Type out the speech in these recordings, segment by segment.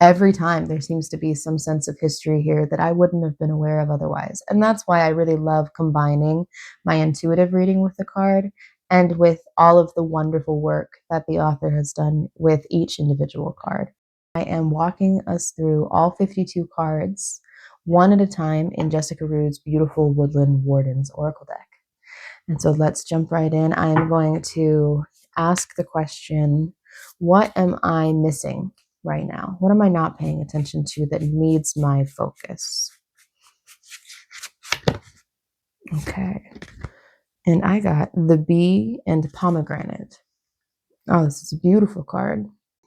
Every time there seems to be some sense of history here that I wouldn't have been aware of otherwise. And that's why I really love combining my intuitive reading with the card and with all of the wonderful work that the author has done with each individual card. I am walking us through all 52 cards, one at a time, in Jessica Roux's beautiful Woodland Wardens Oracle Deck. And so let's jump right in. I am going to ask the question, what am I missing right now? What am I not paying attention to that needs my focus? Okay. And I got the bee and pomegranate. Oh, this is a beautiful card.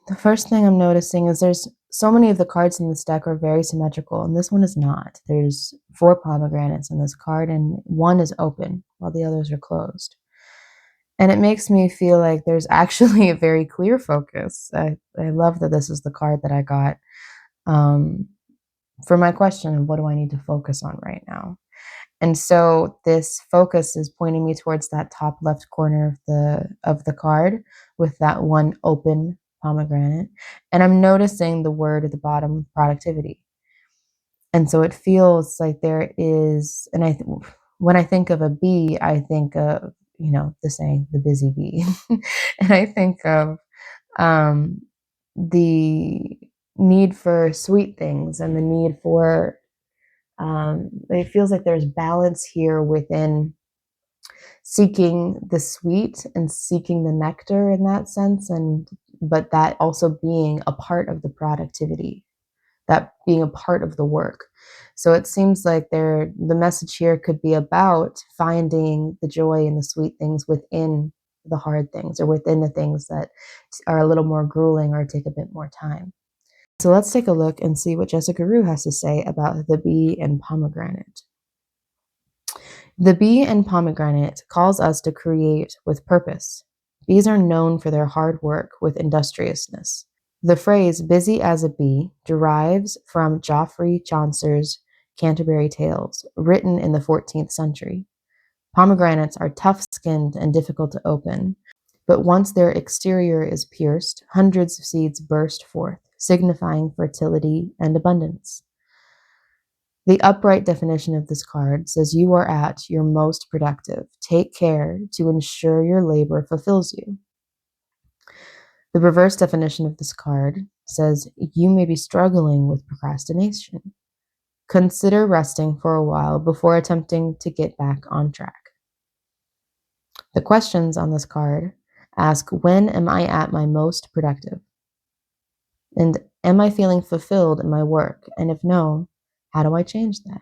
The first thing I'm noticing is there's so many of the cards in this deck are very symmetrical, and this one is not. There's 4 pomegranates in this card, and one is open while the others are closed. And it makes me feel like there's actually a very clear focus. I love that this is the card that I got for my question of what do I need to focus on right now. And so this focus is pointing me towards that top left corner of the card with that one open pomegranate. And I'm noticing the word at the bottom, productivity. And so it feels like there is, and when I think of a bee, I think of, the saying, the busy bee. And I think of the need for sweet things and the need for, it feels like there's balance here within seeking the sweet and seeking the nectar in that sense, but that also being a part of the productivity, that being a part of the work. So it seems like the message here could be about finding the joy and the sweet things within the hard things, or within the things that are a little more grueling or take a bit more time. So let's take a look and see what Jessica Roux has to say about the bee and pomegranate. The bee and pomegranate calls us to create with purpose. Bees are known for their hard work with industriousness. The phrase busy as a bee derives from Geoffrey Chaucer's Canterbury Tales, written in the 14th century. Pomegranates are tough-skinned and difficult to open, but once their exterior is pierced, hundreds of seeds burst forth, signifying fertility and abundance. The upright definition of this card says you are at your most productive. Take care to ensure your labor fulfills you. The reverse definition of this card says you may be struggling with procrastination. Consider resting for a while before attempting to get back on track. The questions on this card ask, when am I at my most productive? And am I feeling fulfilled in my work? And if no, how do I change that?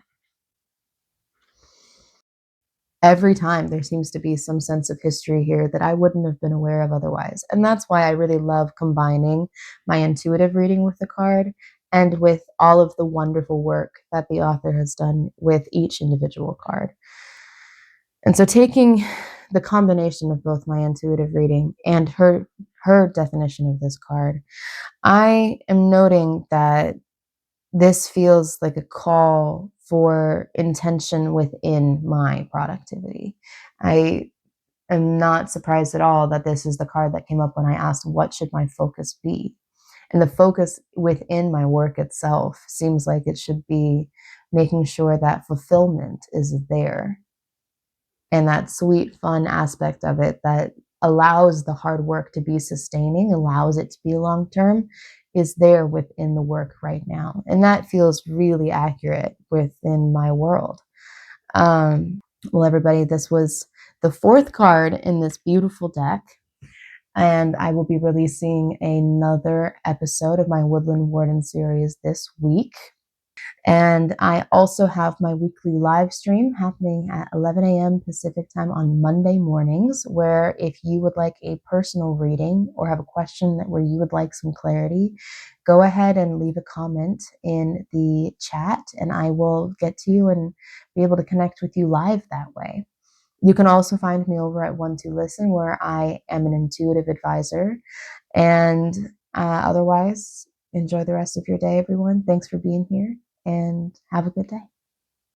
Every time there seems to be some sense of history here that I wouldn't have been aware of otherwise. And that's why I really love combining my intuitive reading with the card and with all of the wonderful work that the author has done with each individual card. And so taking the combination of both my intuitive reading and her definition of this card, I am noting that this feels like a call for intention within my productivity. I am not surprised at all that this is the card that came up when I asked, what should my focus be? And the focus within my work itself seems like it should be making sure that fulfillment is there. And that sweet, fun aspect of it that allows the hard work to be sustaining, allows it to be long-term, is there within the work right now. And that feels really accurate within my world. Well, everybody, this was the 4th card in this beautiful deck. And I will be releasing another episode of my Woodland Warden series this week. And I also have my weekly live stream happening at 11 a.m. Pacific time on Monday mornings, where if you would like a personal reading or have a question where you would like some clarity, go ahead and leave a comment in the chat and I will get to you and be able to connect with you live that way. You can also find me over at 1-2-Listen, where I am an intuitive advisor. And otherwise, enjoy the rest of your day, everyone. Thanks for being here and have a good day.